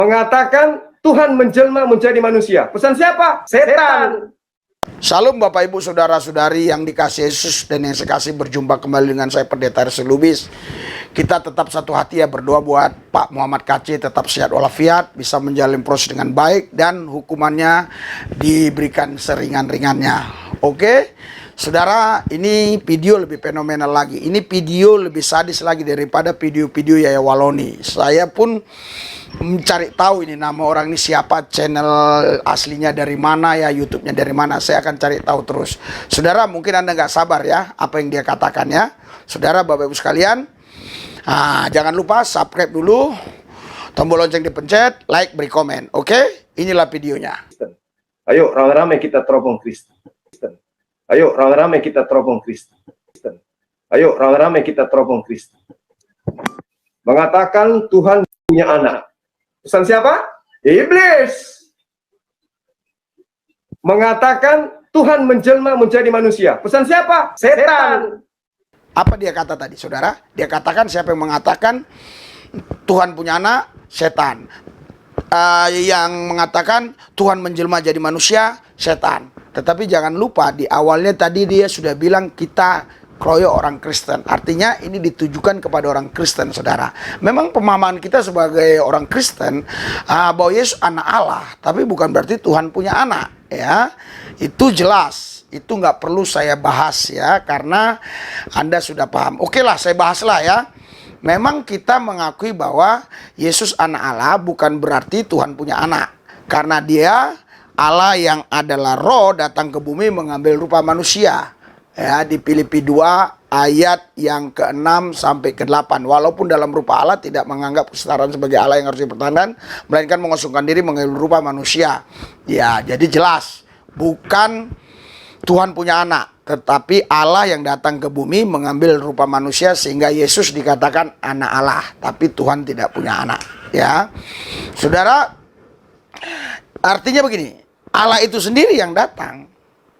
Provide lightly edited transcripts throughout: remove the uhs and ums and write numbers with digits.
mengatakan Tuhan menjelma menjadi manusia. Pesan siapa? Setan. Salam Bapak Ibu Saudara-saudari yang dikasihi Yesus dan yang sekasih, berjumpa kembali dengan saya Pendeta RC Lubis. Kita tetap satu hati ya, berdoa buat Pak Muhammad KC tetap sehat walafiat, bisa menjalani proses dengan baik dan hukumannya diberikan seringan-ringannya. Oke? Saudara, ini video lebih fenomenal lagi. Ini video lebih sadis lagi daripada video-video Yaya Waloni. Saya pun mencari tahu ini nama orang ini siapa, channel aslinya dari mana ya, YouTube-nya dari mana. Saya akan cari tahu terus. Saudara, mungkin Anda nggak sabar ya apa yang dia katakan ya. Saudara, Bapak Ibu sekalian, jangan lupa subscribe dulu, tombol lonceng dipencet, like, beri komen. Oke? Inilah videonya. Ayo ramai-ramai kita teropong Kristen. Ayo ramai-ramai kita teropong Kristen. Ayo ramai-ramai kita teropong Kristen. Mengatakan Tuhan punya anak. Pesan siapa? Iblis. Mengatakan Tuhan menjelma menjadi manusia. Pesan siapa? Setan. Apa dia kata tadi, saudara? Dia katakan siapa yang mengatakan Tuhan punya anak? Setan. Yang mengatakan Tuhan menjelma jadi manusia? Setan. Tetapi jangan lupa di awalnya tadi dia sudah bilang kita keroyok orang Kristen. Artinya ini ditujukan kepada orang Kristen, saudara. Memang pemahaman kita sebagai orang Kristen bahwa Yesus anak Allah, tapi bukan berarti Tuhan punya anak, ya. Itu jelas. Itu nggak perlu saya bahas ya, karena Anda sudah paham. Oke lah, saya bahaslah ya. Memang kita mengakui bahwa Yesus anak Allah bukan berarti Tuhan punya anak, karena dia Allah yang adalah roh datang ke bumi mengambil rupa manusia. Ya, di Filipi 2 ayat yang ke-6 sampai ke-8. Walaupun dalam rupa Allah tidak menganggap kesetaraan sebagai Allah yang harus dipertahankan, melainkan mengosongkan diri mengambil rupa manusia. Ya, jadi jelas bukan Tuhan punya anak, tetapi Allah yang datang ke bumi mengambil rupa manusia sehingga Yesus dikatakan anak Allah, tapi Tuhan tidak punya anak, ya. Saudara, artinya begini, Allah itu sendiri yang datang.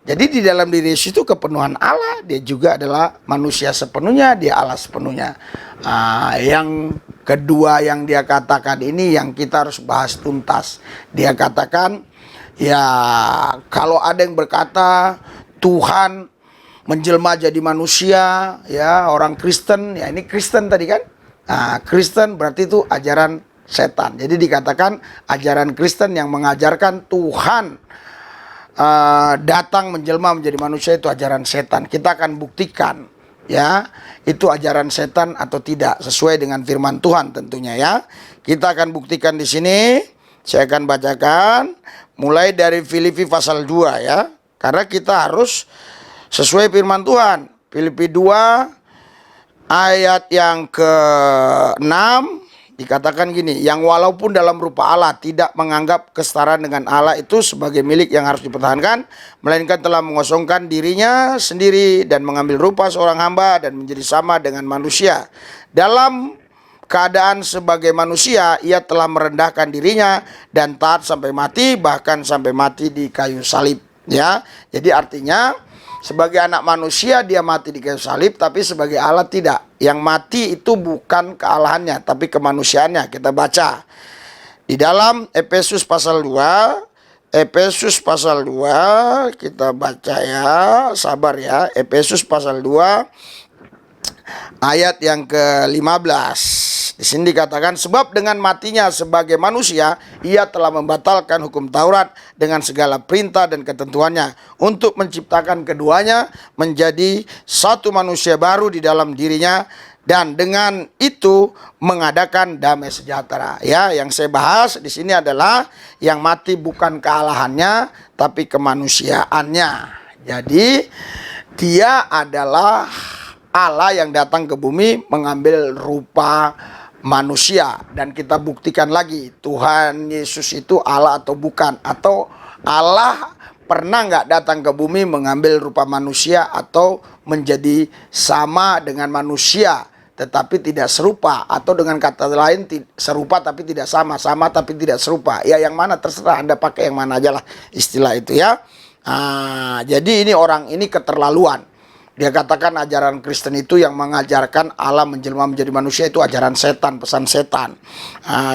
Jadi di dalam diri Yesus itu kepenuhan Allah. Dia juga adalah manusia sepenuhnya, dia Allah sepenuhnya. Yang kedua yang dia katakan ini yang kita harus bahas tuntas. Dia katakan, ya kalau ada yang berkata Tuhan menjelma jadi manusia, ya orang Kristen, ya ini Kristen tadi kan. Kristen berarti itu ajaran setan. Jadi dikatakan ajaran Kristen yang mengajarkan Tuhan datang menjelma menjadi manusia itu ajaran setan. Kita akan buktikan ya itu ajaran setan atau tidak sesuai dengan firman Tuhan tentunya ya. Kita akan buktikan di sini. Saya akan bacakan mulai dari Filipi pasal 2 ya. Karena kita harus sesuai firman Tuhan. Filipi 2 ayat yang ke-6 dikatakan gini, yang walaupun dalam rupa Allah tidak menganggap kesetaraan dengan Allah itu sebagai milik yang harus dipertahankan, melainkan telah mengosongkan dirinya sendiri dan mengambil rupa seorang hamba dan menjadi sama dengan manusia. Dalam keadaan sebagai manusia, ia telah merendahkan dirinya dan taat sampai mati, bahkan sampai mati di kayu salib. Ya, jadi artinya sebagai anak manusia dia mati di kayu salib, tapi sebagai Allah tidak. Yang mati itu bukan kealahannya, tapi kemanusiaannya. Kita baca di dalam Efesus pasal 2. Efesus pasal 2 kita baca ya, sabar ya. Efesus pasal 2 ayat yang ke-15. Di sini dikatakan, sebab dengan matinya sebagai manusia, ia telah membatalkan hukum Taurat dengan segala perintah dan ketentuannya untuk menciptakan keduanya menjadi satu manusia baru di dalam dirinya, dan dengan itu mengadakan damai sejahtera. Ya, yang saya bahas di sini adalah yang mati bukan kealahannya, tapi kemanusiaannya. Jadi dia adalah Allah yang datang ke bumi mengambil rupa manusia. Dan kita buktikan lagi Tuhan Yesus itu Allah atau bukan. Atau Allah pernah nggak datang ke bumi mengambil rupa manusia atau menjadi sama dengan manusia tetapi tidak serupa, atau dengan kata lain serupa tapi tidak sama, sama tapi tidak serupa. Ya yang mana terserah Anda pakai yang mana aja lah istilah itu ya. Jadi ini orang ini keterlaluan. Dia katakan ajaran Kristen itu yang mengajarkan Allah menjelma menjadi manusia itu ajaran setan, pesan setan.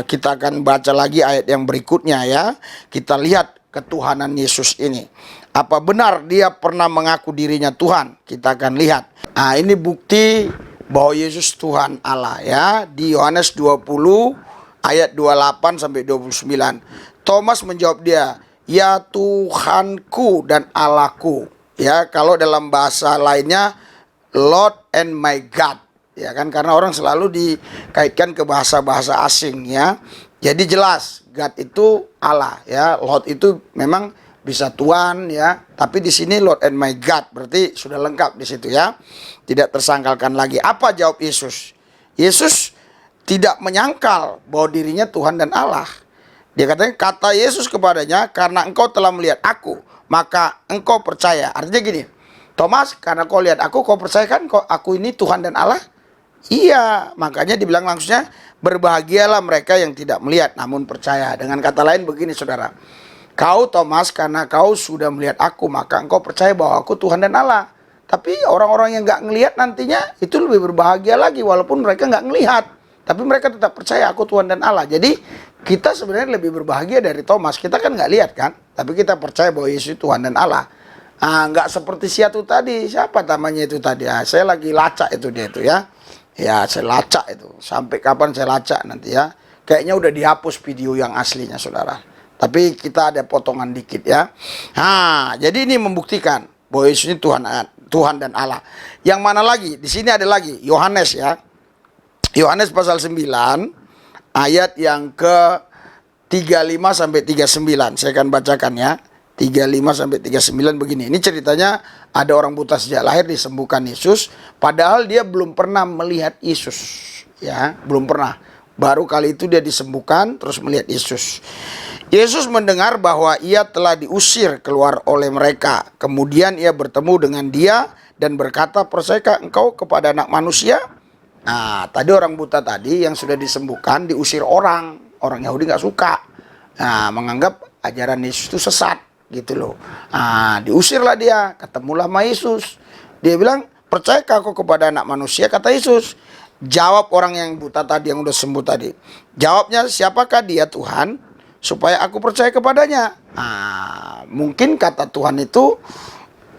Kita akan baca lagi ayat yang berikutnya ya. Kita lihat ketuhanan Yesus ini. Apa benar dia pernah mengaku dirinya Tuhan? Kita akan lihat. Ini bukti bahwa Yesus Tuhan Allah ya. Di Yohanes 20 ayat 28 sampai 29. Thomas menjawab dia, "Ya Tuhanku dan Allahku." Ya, kalau dalam bahasa lainnya Lord and my God. Ya kan, karena orang selalu dikaitkan ke bahasa-bahasa asing ya. Jadi jelas God itu Allah ya. Lord itu memang bisa Tuhan ya, tapi di sini Lord and my God berarti sudah lengkap di situ ya. Tidak tersangkalkan lagi. Apa jawab Yesus? Yesus tidak menyangkal bahwa dirinya Tuhan dan Allah. Dia katanya, kata Yesus kepadanya, "Karena engkau telah melihat aku, maka engkau percaya." Artinya gini, Thomas, karena kau lihat aku, kau percaya kan kau aku ini Tuhan dan Allah? Iya, makanya dibilang langsungnya, berbahagialah mereka yang tidak melihat namun percaya. Dengan kata lain begini saudara, kau Thomas, karena kau sudah melihat aku, maka engkau percaya bahwa aku Tuhan dan Allah. Tapi orang-orang yang nggak ngelihat nantinya itu lebih berbahagia lagi, walaupun mereka nggak ngelihat. Tapi mereka tetap percaya aku Tuhan dan Allah. Jadi kita sebenarnya lebih berbahagia dari Thomas. Kita kan nggak lihat kan, tapi kita percaya bahwa Yesus Tuhan dan Allah. Nggak seperti si itu tadi. Siapa namanya itu tadi? Saya lagi lacak itu dia itu ya. Ya saya lacak itu. Sampai kapan saya lacak nanti ya. Kayaknya udah dihapus video yang aslinya saudara. Tapi kita ada potongan dikit ya. Jadi ini membuktikan bahwa Yesus ini Tuhan dan Allah. Yang mana lagi? Di sini ada lagi Yohanes ya. Yohanes pasal 9 ayat yang ke 35 sampai 39. Saya akan bacakan ya. 35 sampai 39 begini. Ini ceritanya ada orang buta sejak lahir disembuhkan Yesus, padahal dia belum pernah melihat Yesus. Ya, belum pernah. Baru kali itu dia disembuhkan terus melihat Yesus. Yesus mendengar bahwa ia telah diusir keluar oleh mereka. Kemudian ia bertemu dengan dia dan berkata, "Percayakah engkau kepada Anak Manusia?" Tadi orang buta tadi yang sudah disembuhkan diusir orang Yahudi nggak suka, menganggap ajaran Yesus itu sesat gitu loh. Diusirlah dia, ketemulah sama Yesus. Dia bilang, "Percayakah kau kepada Anak Manusia?" Kata Yesus. Jawab orang yang buta tadi yang udah sembuh tadi. Jawabnya, "Siapakah dia Tuhan, supaya aku percaya kepadanya?" Mungkin kata Tuhan itu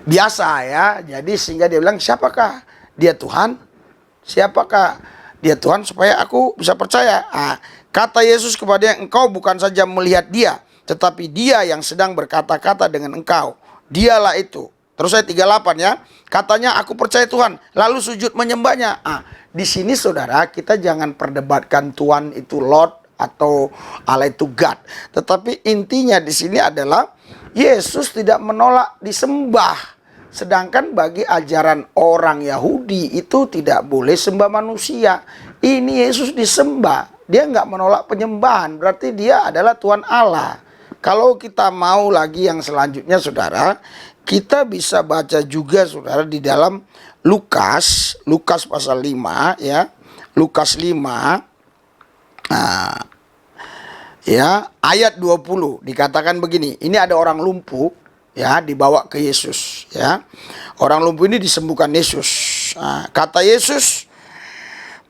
biasa ya. Jadi sehingga dia bilang, "Siapakah dia Tuhan? Siapakah dia Tuhan supaya aku bisa percaya?" Kata Yesus kepadanya, "Engkau bukan saja melihat dia, tetapi dia yang sedang berkata-kata dengan engkau. Dialah itu." Terus ayat 38 ya. Katanya, "Aku percaya Tuhan." Lalu sujud menyembahnya. Di sini saudara, kita jangan perdebatkan Tuhan itu Lord atau Allah itu God. Tetapi intinya di sini adalah Yesus tidak menolak disembah. Sedangkan bagi ajaran orang Yahudi itu tidak boleh sembah manusia. Ini Yesus disembah. Dia nggak menolak penyembahan. Berarti dia adalah Tuhan Allah. Kalau kita mau lagi yang selanjutnya saudara, kita bisa baca juga saudara di dalam Lukas pasal 5 ya. Lukas 5 ya, ayat 20 dikatakan begini. Ini ada orang lumpuh ya, dibawa ke Yesus ya. Orang lumpuh ini disembuhkan Yesus. Kata Yesus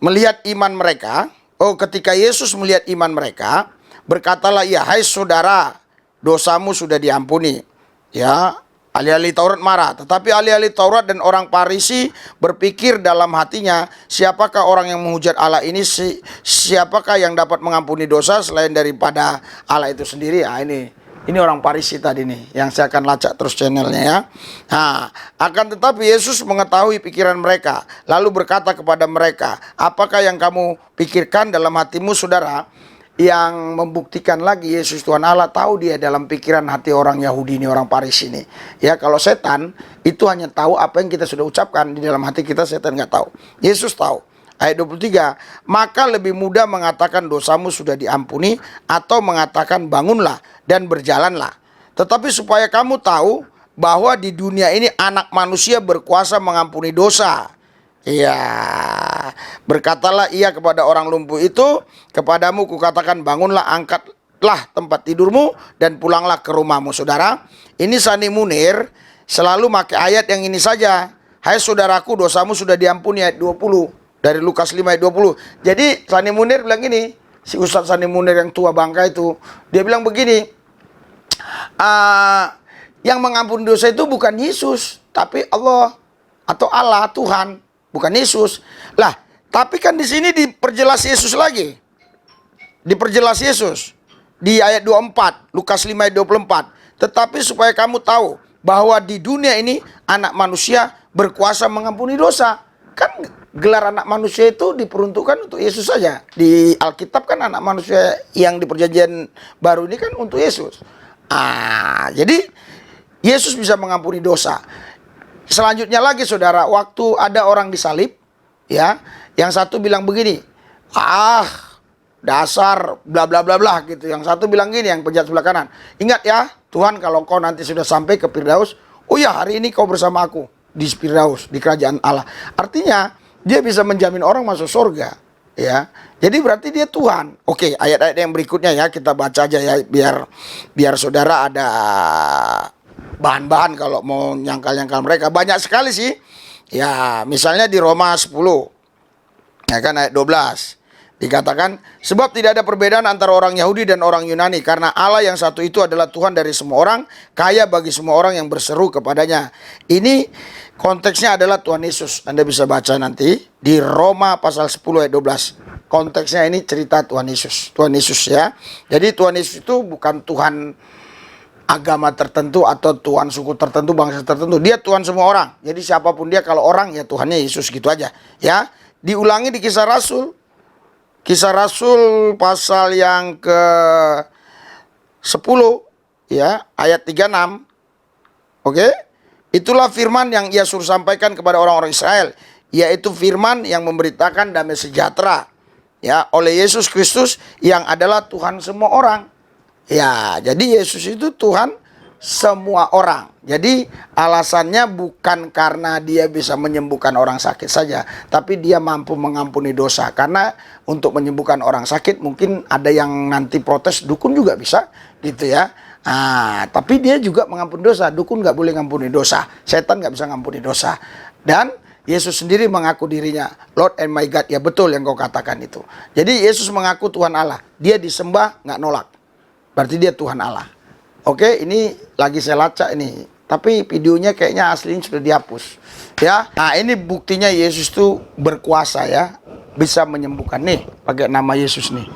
melihat iman mereka. Ketika Yesus melihat iman mereka, berkatalah ia, "Hai saudara, dosamu sudah diampuni." Ya, ahli-ahli Taurat marah. Tetapi ahli-ahli Taurat dan orang Farisi berpikir dalam hatinya, "Siapakah orang yang menghujat Allah ini? Siapakah yang dapat mengampuni dosa selain daripada Allah itu sendiri?" Ini orang Farisi tadi nih, yang saya akan lacak terus channelnya ya. Akan tetapi Yesus mengetahui pikiran mereka, lalu berkata kepada mereka, "Apakah yang kamu pikirkan dalam hatimu saudara?" Yang membuktikan lagi Yesus Tuhan Allah, tahu dia dalam pikiran hati orang Yahudi ini, orang Farisi ini. Ya, kalau setan itu hanya tahu apa yang kita sudah ucapkan di dalam hati kita, setan nggak tahu. Yesus tahu. Ayat 23, "Maka lebih mudah mengatakan dosamu sudah diampuni, atau mengatakan bangunlah dan berjalanlah. Tetapi supaya kamu tahu bahwa di dunia ini Anak Manusia berkuasa mengampuni dosa." Iya, berkatalah ia kepada orang lumpuh itu, "Kepadamu kukatakan, bangunlah, angkatlah tempat tidurmu dan pulanglah ke rumahmu." Saudara, ini Sani Munir selalu pakai ayat yang ini saja. hai saudaraku dosamu sudah diampuni, ayat 20. Dari Lukas 5 ayat 20. Jadi Sani Munir bilang gini, si Ustadz Sani Munir yang tua bangka itu, dia bilang begini, yang mengampuni dosa itu bukan Yesus, tapi Allah atau Allah Tuhan, bukan Yesus. Lah, tapi kan di sini diperjelas Yesus lagi. Diperjelas Yesus di ayat 24, Lukas 5 ayat 24. Tetapi supaya kamu tahu bahwa di dunia ini anak manusia berkuasa mengampuni dosa. Kan gelar anak manusia itu diperuntukkan untuk Yesus saja. Di Alkitab kan anak manusia yang di perjanjian baru ini kan untuk Yesus. Jadi Yesus bisa mengampuni dosa. Selanjutnya lagi saudara, waktu ada orang disalib, ya, yang satu bilang begini, dasar bla bla bla bla gitu. Yang satu bilang gini, yang penjahat sebelah kanan, ingat ya Tuhan, kalau kau nanti sudah sampai ke Firdaus, oh ya hari ini kau bersama aku di Firdaus, di kerajaan Allah. Artinya dia bisa menjamin orang masuk surga, ya. Jadi berarti dia Tuhan. Oke, ayat-ayat yang berikutnya ya kita baca aja ya, biar saudara ada bahan-bahan kalau mau nyangkal-nyangkal mereka. Banyak sekali sih. Ya, misalnya di Roma 10. Ya kan ayat 12. Dikatakan, sebab tidak ada perbedaan antara orang Yahudi dan orang Yunani, karena Allah yang satu itu adalah Tuhan dari semua orang, kaya bagi semua orang yang berseru kepadanya. Ini konteksnya adalah Tuhan Yesus. Anda bisa baca nanti di Roma pasal 10 ayat 12. Konteksnya ini cerita Tuhan Yesus. Tuhan Yesus ya. Jadi Tuhan Yesus itu bukan Tuhan agama tertentu atau Tuhan suku tertentu, bangsa tertentu. Dia Tuhan semua orang. Jadi siapapun dia, kalau orang ya Tuhannya Yesus gitu aja. Ya, diulangi di Kisah Rasul. Kisah Rasul pasal yang ke-10 ya, ayat 36. Oke? Itulah firman yang ia suruh sampaikan kepada orang-orang Israel, yaitu firman yang memberitakan damai sejahtera ya oleh Yesus Kristus yang adalah Tuhan semua orang. Ya, jadi Yesus itu Tuhan semua orang. Jadi alasannya bukan karena dia bisa menyembuhkan orang sakit saja, tapi dia mampu mengampuni dosa. Karena untuk menyembuhkan orang sakit mungkin ada yang nanti protes, dukun juga bisa gitu ya. Tapi dia juga mengampuni dosa. Dukun nggak boleh ngampuni dosa, setan nggak bisa ngampuni dosa. Dan Yesus sendiri mengaku dirinya Lord and my God. Ya betul yang kau katakan itu. Jadi Yesus mengaku Tuhan Allah. Dia disembah nggak nolak, berarti dia Tuhan Allah. Oke, ini lagi saya lacak ini. Tapi videonya kayaknya aslinya sudah dihapus. Ya. Nah, ini buktinya Yesus itu berkuasa ya. Bisa menyembuhkan. Nih, pakai nama Yesus nih.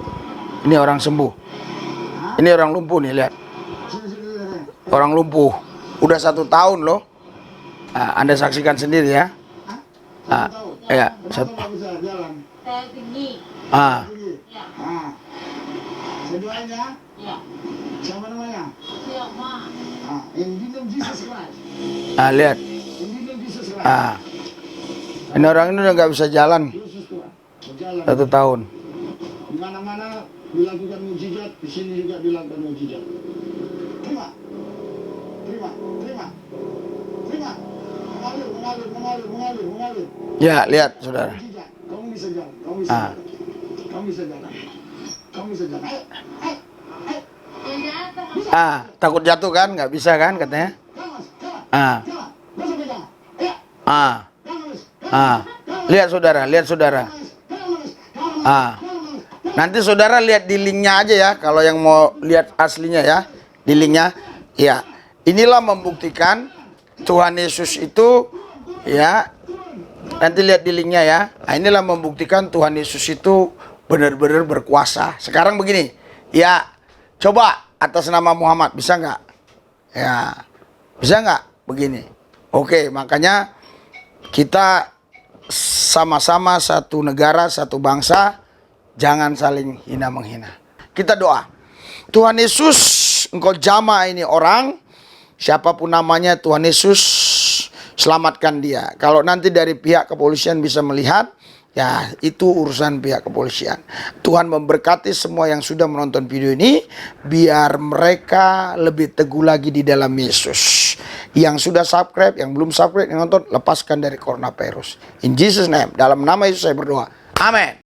Ini orang sembuh. Ini orang lumpuh nih, lihat. Orang lumpuh. Udah 1 tahun loh. Anda saksikan sendiri ya. Ya, satu. Keduanya? Ya. Siapa namanya? Siapa? In the name of Jesus Christ. Lihat. In the name of Jesus Christ. Ini orang ini udah nggak bisa jalan. Yesus Tuhan. Berjalan. 1 tahun. Di mana-mana dilakukan mujizat, di sini juga dilakukan mujizat. Terima. Terima. Terima. Terima. Mengalir. Ya, lihat saudara. Mujizat. Kamu bisa jalan. Kamu bisa jalan. Kamu bisa jalan. Kamu bisa jalan. Takut jatuh kan? Nggak bisa kan katanya? Lihat saudara, lihat saudara. Nanti saudara lihat di linknya aja ya, kalau yang mau lihat aslinya ya, di linknya. Ya, inilah membuktikan Tuhan Yesus itu ya. Nanti lihat di linknya ya. Nah, inilah membuktikan Tuhan Yesus itu benar-benar berkuasa. Sekarang begini, ya coba atas nama Muhammad, bisa nggak? Ya, bisa nggak begini? Oke, makanya kita sama-sama satu negara, satu bangsa, jangan saling hina-menghina. Kita doa. Tuhan Yesus, Engkau jamah ini orang, siapapun namanya, Tuhan Yesus, selamatkan dia. Kalau nanti dari pihak kepolisian bisa melihat, ya itu urusan pihak kepolisian. Tuhan memberkati semua yang sudah menonton video ini, biar mereka lebih teguh lagi di dalam Yesus. Yang sudah subscribe, yang belum subscribe, yang nonton, lepaskan dari coronavirus. In Jesus name, dalam nama Yesus saya berdoa. Amin.